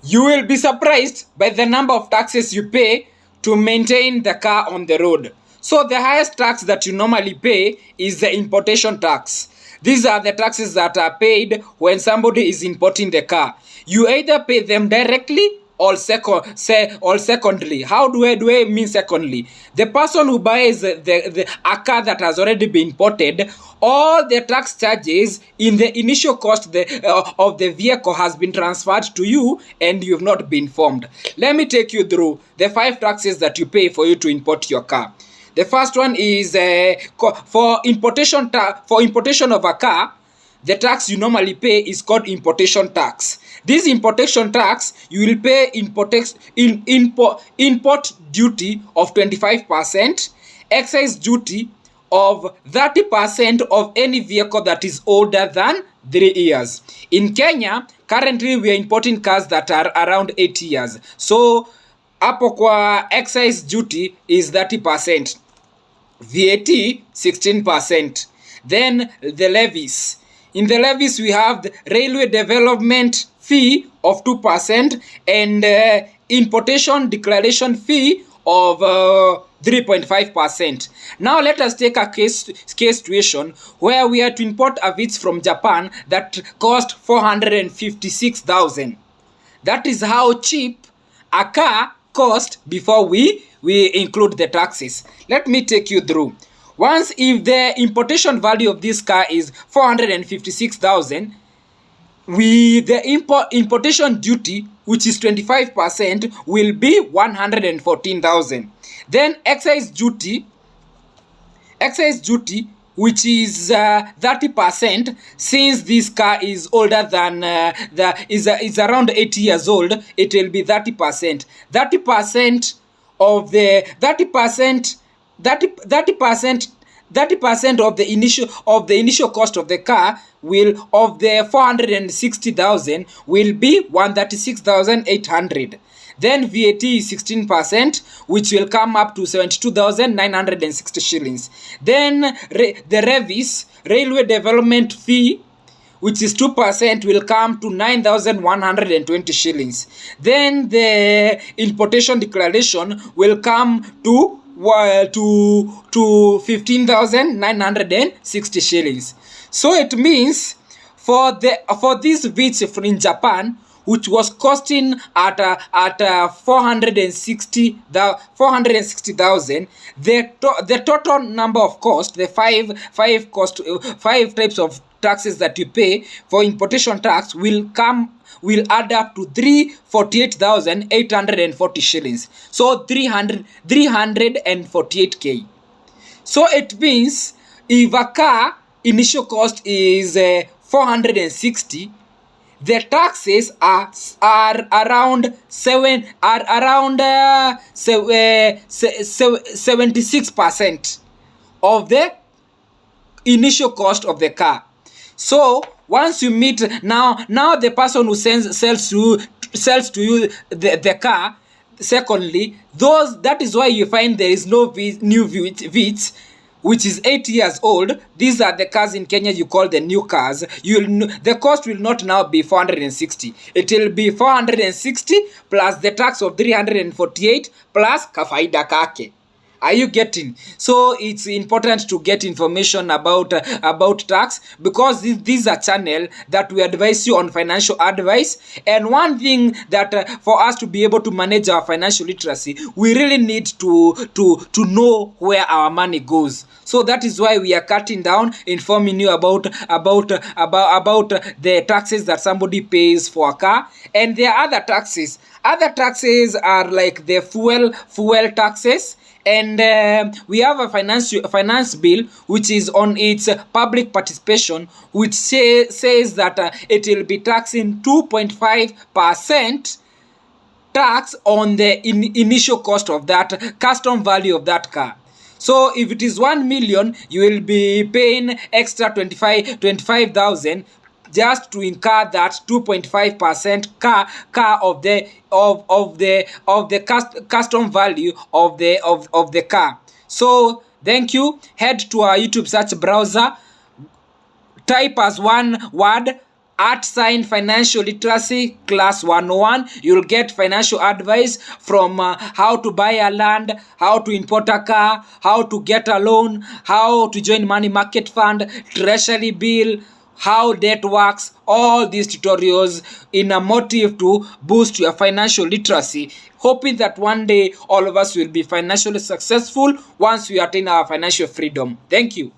You will be surprised by the number of taxes you pay to maintain the car on the road. So the highest tax that you normally pay is the importation tax. These are the taxes that are paid when somebody is importing the car. You either pay them directly or secondly. How do I mean secondly? The person who buys a car that has already been imported, all the tax charges in the initial cost of the vehicle has been transferred to you and you've not been informed. Let me take you through the 5 taxes that you pay for you to import your car. The first one is for importation of a car. The tax you normally pay is called importation tax. This importation tax, you will pay import duty of 25%, excise duty of 30% of any vehicle that is older than 3 years. In Kenya, currently we are importing cars that are around 8 years. So hapo kwa excise duty is 30%, VAT 16%. Then the levies. In the levies we have the railway development fee of 2% and importation declaration fee of 3.5%. Now let us take a case situation where we are to import a goods from Japan that cost 456,000. That is how cheap a car cost before we include the taxes. Let me take you through. Once, if the importation value of this car is 456,000, the importation duty, which is 25%, will be 114,000. Then excise duty, which is 30%, since this car is older than is around 8 years old, it will be 30%. 30% of the 30% of the initial cost of the car will, of the 460,000, will be 136,800. Then VAT is 16%, which will come up to 72,960 shillings. Then the revis, railway development fee, which is 2%, will come to 9,120 shillings. Then the importation declaration will come to 15,960 shillings. So it means for these goods in Japan, which was costing at 460,000, the total number of cost, the five types of taxes that you pay for importation tax will add up to 348,840 shillings. So 348k. So it means if a car initial cost is 460, the taxes are around 76% of the initial cost of the car. So once you meet now the person who sells to you the car, secondly, that is why you find there is no new Vitz, which is 8 years old. These are the cars in Kenya you call the new cars. The cost will not now be 460. It will be 460 plus the tax of 348 plus kafaida kake. Are you getting? So it's important to get information about tax, because this is a channel that we advise you on financial advice. And one thing that for us to be able to manage our financial literacy, we really need to know where our money goes. So that is why we are cutting down, informing you about the taxes that somebody pays for a car. And there are other taxes. Other taxes are like the fuel taxes. And we have a finance bill which is on its public participation, which says that it will be taxing 2.5% tax on the initial cost of that custom value of that car. So if it is 1 million, you will be paying extra 25,000 just to incur that 2.5% car of the custom value of the car. So thank you. Head to our YouTube search browser, type as one word @financial literacy class 101. You'll get financial advice from how to buy a land, how to import a car, how to get a loan, how to join money market fund, treasury bill, how debt works, all these tutorials in a motive to boost your financial literacy, hoping that one day all of us will be financially successful once we attain our financial freedom. Thank you.